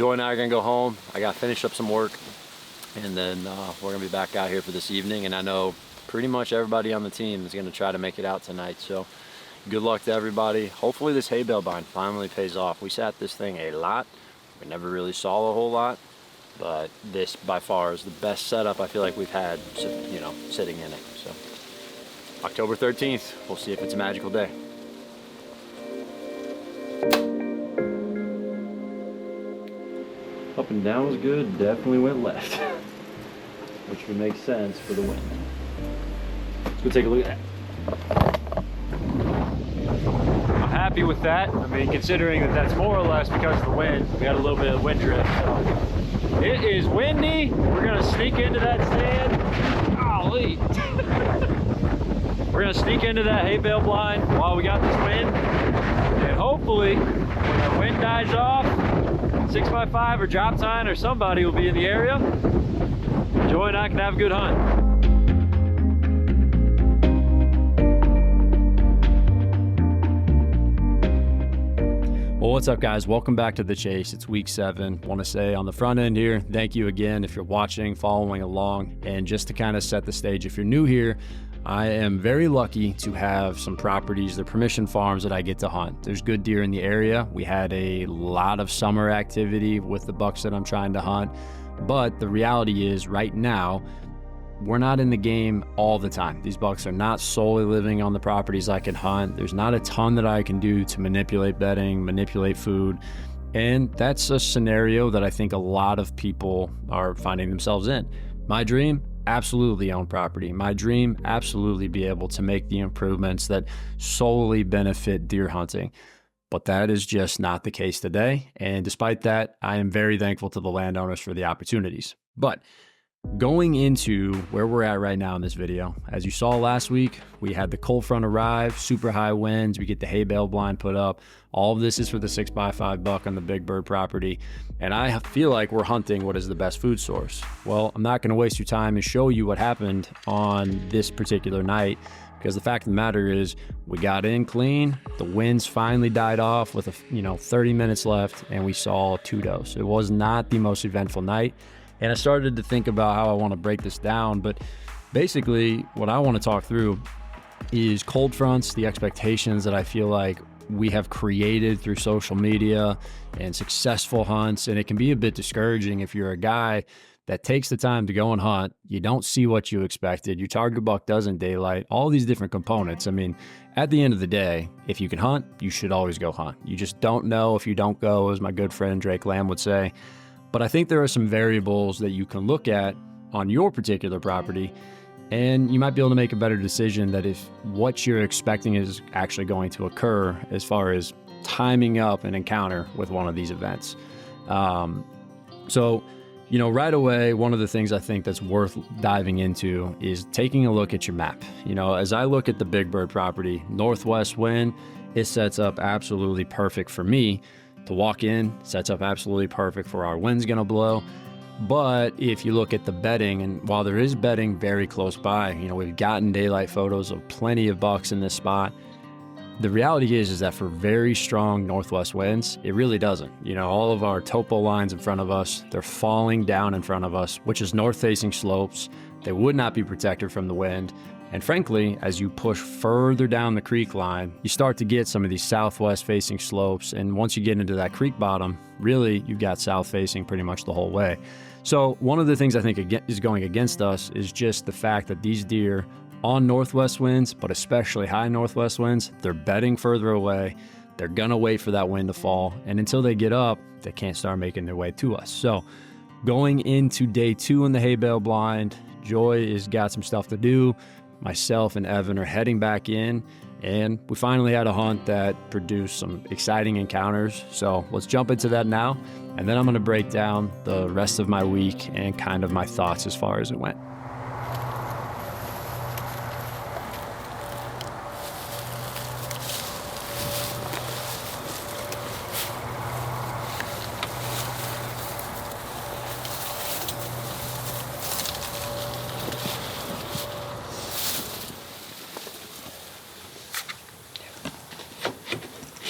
Joy and I are gonna go home. I got finished up some work, and then we're gonna be back out here for this evening. And I know pretty much everybody on the team is gonna try to make it out tonight. So good luck to everybody. Hopefully this hay bale bind finally pays off. We sat this thing a lot. We never really saw a whole lot, but this by far is the best setup I feel like we've had, you know, sitting in it. So October 13th, we'll see if it's a magical day. Up and down was good, definitely went left, which would make sense for the wind. Let's go take a look at that. I'm happy with that. I mean, considering that that's more or less because of the wind. We got a little bit of wind drift, so. It is windy. We're gonna sneak into that stand. Golly. We're gonna sneak into that hay bale blind while we got this wind. And hopefully, when the wind dies off, 6x5 or drop tine or somebody will be in the area. Joy and I can have a good hunt. Well, what's up guys? Welcome back to The Chase. It's week 7. Want to say on the front end here, thank you again if you're watching, following along, and just to kind of set the stage, if you're new here, I am very lucky to have some properties, they're permission farms that I get to hunt. There's good deer in the area. We had a lot of summer activity with the bucks that I'm trying to hunt, but the reality is right now, we're not in the game all the time. These bucks are not solely living on the properties I can hunt. There's not a ton that I can do to manipulate bedding, manipulate food, and that's a scenario that I think a lot of people are finding themselves in. My dream, absolutely own property. My dream, absolutely be able to make the improvements that solely benefit deer hunting. But that is just not the case today. And despite that, I am very thankful to the landowners for the opportunities. But going into where we're at right now in this video, as you saw last week, we had the cold front arrive, super high winds, we get the hay bale blind put up. All of this is for the 6x5 buck on the Big Bird property. And I feel like we're hunting what is the best food source. Well, I'm not gonna waste your time and show you what happened on this particular night, because the fact of the matter is we got in clean, the winds finally died off with 30 minutes left, and we saw 2 does. It was not the most eventful night. And I started to think about how I want to break this down, but basically what I want to talk through is cold fronts, the expectations that I feel like we have created through social media and successful hunts. And it can be a bit discouraging if you're a guy that takes the time to go and hunt, you don't see what you expected, your target buck doesn't daylight, all these different components. I mean, at the end of the day, if you can hunt, you should always go hunt. You just don't know if you don't go, as my good friend Drake Lamb would say. But I think there are some variables that you can look at on your particular property, and you might be able to make a better decision that if what you're expecting is actually going to occur as far as timing up an encounter with one of these events. So, right away, one of the things I think that's worth diving into is taking a look at your map. As I look at the Big Bird property, northwest wind, it sets up absolutely perfect for me to walk in, sets up absolutely perfect for our wind's gonna blow. But if you look at the bedding, and while there is bedding very close by, we've gotten daylight photos of plenty of bucks in this spot. The reality is that for very strong northwest winds, it really doesn't. All of our topo lines in front of us, they're falling down in front of us, which is north-facing slopes. They would not be protected from the wind. And frankly, as you push further down the creek line, you start to get some of these southwest facing slopes. And once you get into that creek bottom, really, you've got south facing pretty much the whole way. So one of the things I think is going against us is just the fact that these deer on northwest winds, but especially high northwest winds, they're bedding further away. They're gonna wait for that wind to fall. And until they get up, they can't start making their way to us. So going into day 2 in the hay bale blind, Joy has got some stuff to do. Myself and Evan are heading back in, and we finally had a hunt that produced some exciting encounters. So let's jump into that now, and then I'm gonna break down the rest of my week and kind of my thoughts as far as it went.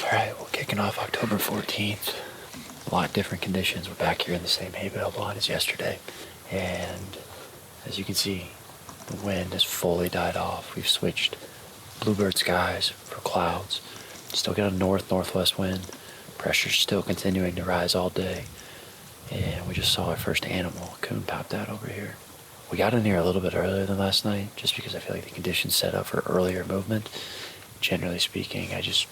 All right, we're kicking off October 14th. a lot different conditions. We're back here in the same hay bale blind as yesterday, and as you can see, the wind has fully died off. We've switched bluebird skies for clouds. Still got a north-northwest wind. Pressure's still continuing to rise all day, and we just saw our first animal. A coon popped out over here. We got in here a little bit earlier than last night, just because I feel like the conditions set up for earlier movement. Generally speaking, I just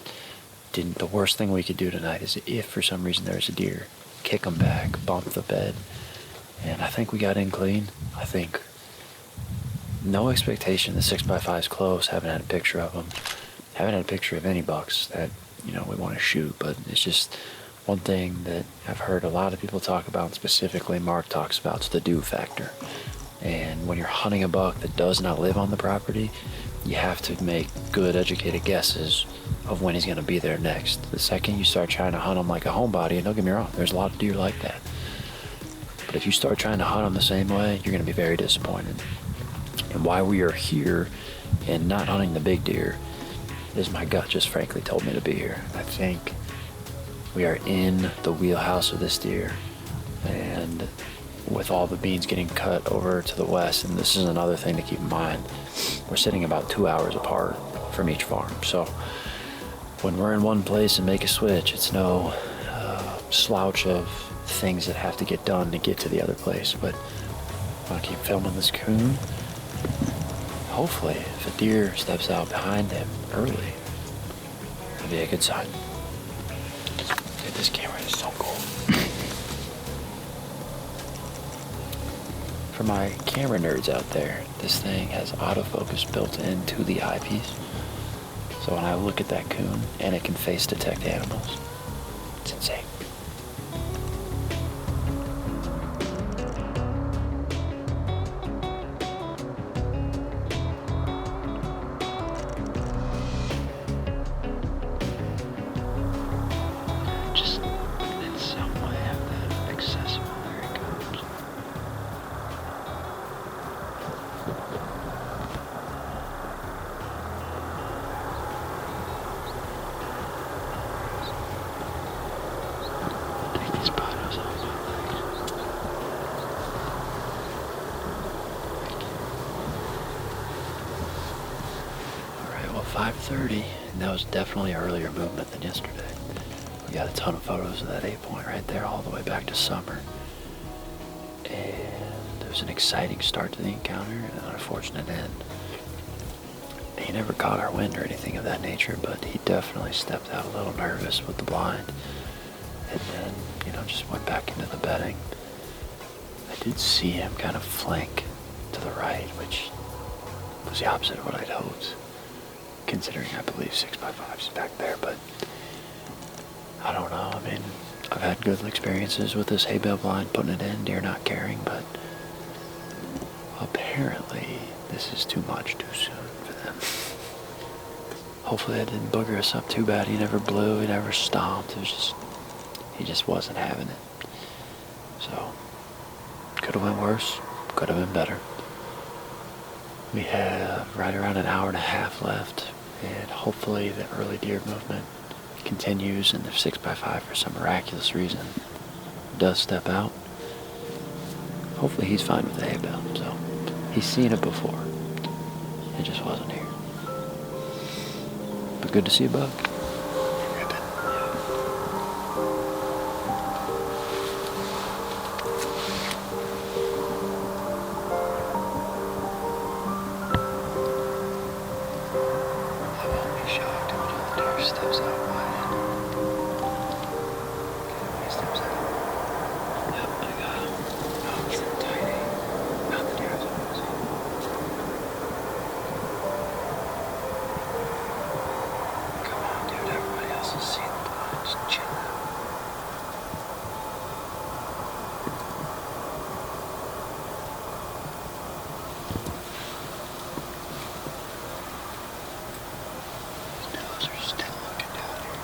didn't. The worst thing we could do tonight is if for some reason there's a deer, kick them back, bump the bed, and I think we got in clean. I think no expectation. The 6x5's close. Haven't had a picture of them. Haven't had a picture of any bucks that we want to shoot, but it's just one thing that I've heard a lot of people talk about, and specifically Mark talks about, is the do factor. And when you're hunting a buck that does not live on the property, you have to make good, educated guesses of when he's going to be there next. The second you start trying to hunt him like a homebody, and don't get me wrong, there's a lot of deer like that. But if you start trying to hunt him the same way, you're going to be very disappointed. And why we are here and not hunting the big deer is my gut just frankly told me to be here. I think we are in the wheelhouse of this deer, and with all the beans getting cut over to the west, and this is another thing to keep in mind, we're sitting about 2 hours apart from each farm. So when we're in one place and make a switch, it's no slouch of things that have to get done to get to the other place. But I'm gonna keep filming this coon. Hopefully, if a deer steps out behind him early, it'll be a good sign. Dude, this camera is so cool. For my camera nerds out there, this thing has autofocus built into the eyepiece. So when I look at that coon, and it can face detect animals, it's insane. Just in some way have that accessible. There it goes. Take these photos off my legs. Alright, well, 5:30, and that was definitely earlier movement than yesterday. We got a ton of photos of that 8-point right there all the way back to summer. And it was an exciting start to the encounter and an unfortunate end. He never caught our wind or anything of that nature, but he definitely stepped out a little nervous with the blind. And then, just went back into the bedding. I did see him kind of flank to the right, which was the opposite of what I'd hoped, considering I believe 6x5's back there, but I don't know. I mean, I've had good experiences with this hay bale blind, putting it in, deer not caring, but apparently this is too much too soon for them. Hopefully that didn't booger us up too bad. He never blew, he never stomped. It was just, he just wasn't having it. So, could have been worse, could have been better. We have right around an hour and a half left, and hopefully the early deer movement continues, and if 6x5 for some miraculous reason does step out, hopefully he's fine with the hay bale. So he's seen it before, it just wasn't here. But good to see a buck. Steps out wide. Okay, he steps out. Yep, I got him. Oh, he's so tiny. Not the deer I was hoping to see. Come on, dude. Everybody else is seeing the blind. Just chill out. His nose are still looking down here.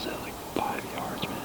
was at like 5 yards, man.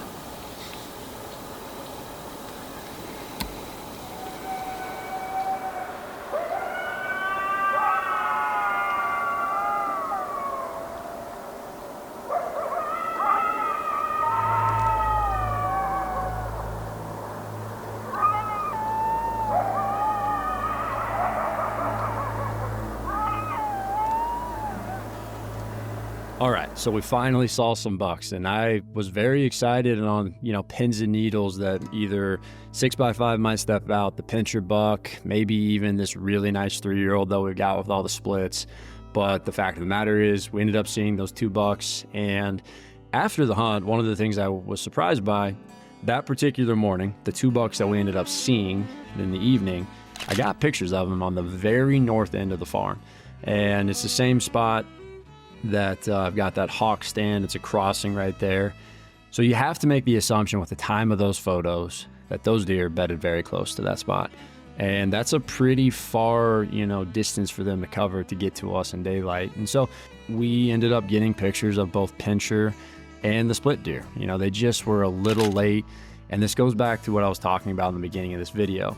All right, so we finally saw some bucks, and I was very excited and on, pins and needles that either 6x5 might step out, the pincher buck, maybe even this really nice 3-year-old that we got with all the splits. But the fact of the matter is we ended up seeing those 2 bucks, and after the hunt, one of the things I was surprised by, that particular morning, the 2 bucks that we ended up seeing in the evening, I got pictures of them on the very north end of the farm. And it's the same spot that I've got that hawk stand. It's a crossing right there. So you have to make the assumption with the time of those photos that those deer bedded very close to that spot. And that's a pretty far, distance for them to cover to get to us in daylight. And so we ended up getting pictures of both pincher and the split deer. They just were a little late. And this goes back to what I was talking about in the beginning of this video.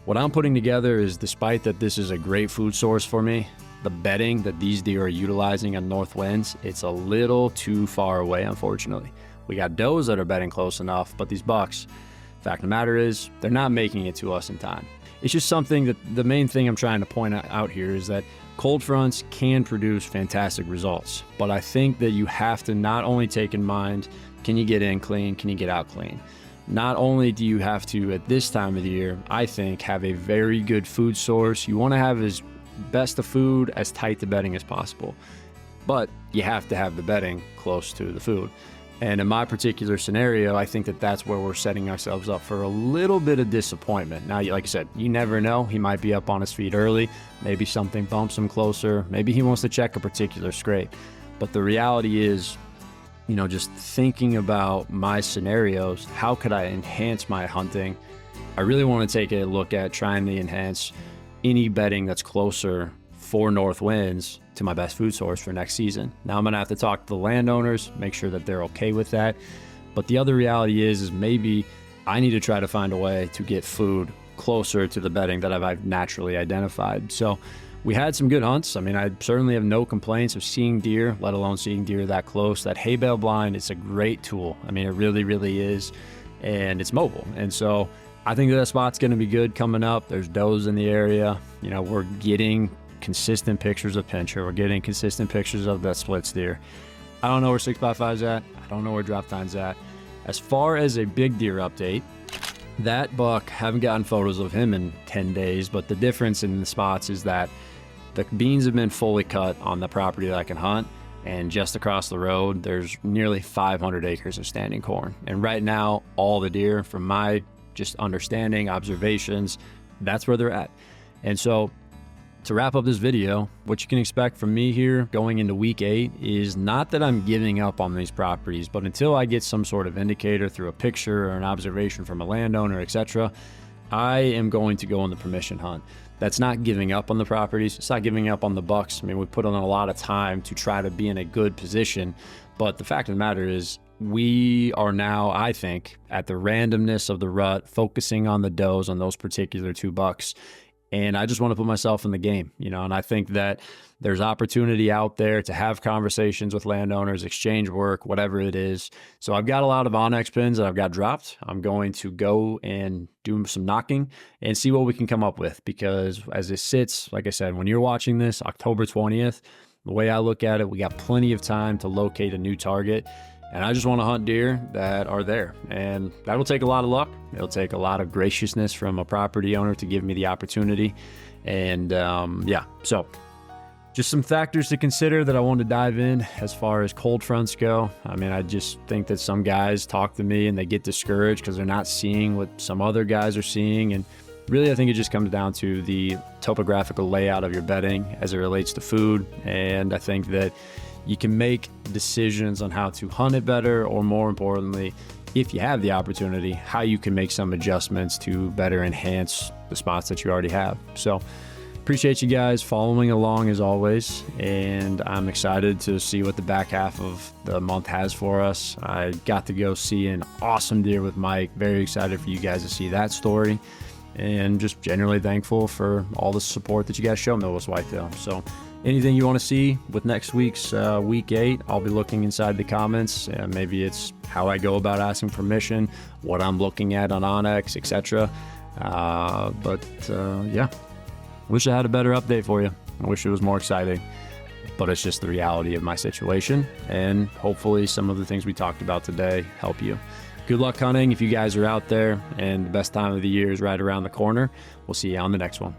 What I'm putting together is, despite that this is a great food source for me, the bedding that these deer are utilizing on north winds, it's a little too far away, unfortunately. We got does that are bedding close enough, but these bucks, fact of the matter is, they're not making it to us in time. It's just something that the main thing I'm trying to point out here is that cold fronts can produce fantastic results, but I think that you have to not only take in mind, can you get in clean, can you get out clean? Not only do you have to, at this time of the year, I think, have a very good food source. You want to have as best of food, as tight to bedding as possible, but you have to have the bedding close to the food. And in my particular scenario, I think that that's where we're setting ourselves up for a little bit of disappointment. Now, like I said, you never know. He might be up on his feet early. Maybe something bumps him closer. Maybe he wants to check a particular scrape. But the reality is, just thinking about my scenarios, how could I enhance my hunting? I really want to take a look at trying to enhance any bedding that's closer for north winds to my best food source for next season. Now I'm gonna have to talk to the landowners, make sure that they're okay with that. But the other reality is maybe I need to try to find a way to get food closer to the bedding that I've naturally identified. So we had some good hunts. I mean, I certainly have no complaints of seeing deer, let alone seeing deer that close. That hay bale blind is a great tool. I mean, it really, really is. And it's mobile. And so I think that spot's going to be good coming up. There's does in the area. We're getting consistent pictures of pincher. We're getting consistent pictures of that splits deer. I don't know where 6x5's at. I don't know where drop time's at. As far as a big deer update, that buck, haven't gotten photos of him in 10 days, but the difference in the spots is that the beans have been fully cut on the property that I can hunt. And just across the road, there's nearly 500 acres of standing corn. And right now, all the deer, from my just understanding, observations, that's where they're at. And so to wrap up this video, what you can expect from me here going into week 8 is not that I'm giving up on these properties, but until I get some sort of indicator through a picture or an observation from a landowner, etc., I am going to go on the permission hunt. That's not giving up on the properties. It's not giving up on the bucks. I mean, we put in a lot of time to try to be in a good position, but the fact of the matter is, we are now, I think, at the randomness of the rut, focusing on the does on those particular 2 bucks. And I just want to put myself in the game, and I think that there's opportunity out there to have conversations with landowners, exchange work, whatever it is. So I've got a lot of Onyx pins that I've got dropped. I'm going to go and do some knocking and see what we can come up with, because as it sits, like I said, when you're watching this, October 20th, the way I look at it, we got plenty of time to locate a new target. And I just want to hunt deer that are there. And that'll take a lot of luck. It'll take a lot of graciousness from a property owner to give me the opportunity. And so just some factors to consider that I want to dive in as far as cold fronts go. I mean, I just think that some guys talk to me and they get discouraged because they're not seeing what some other guys are seeing. And really, I think it just comes down to the topographical layout of your bedding as it relates to food. And I think that you can make decisions on how to hunt it better, or more importantly, if you have the opportunity, how you can make some adjustments to better enhance the spots that you already have. So appreciate you guys following along as always, and I'm excited to see what the back half of the month has for us. I got to go see an awesome deer with Mike. Very excited for you guys to see that story, and just generally thankful for all the support that you guys show Midwest Whitetail. So anything you want to see with next week's week 8, I'll be looking inside the comments. Maybe it's how I go about asking permission, what I'm looking at on Onyx, etc. Yeah, wish I had a better update for you. I wish it was more exciting, but it's just the reality of my situation, and hopefully some of the things we talked about today help you. Good luck hunting if you guys are out there, and the best time of the year is right around the corner. We'll see you on the next one.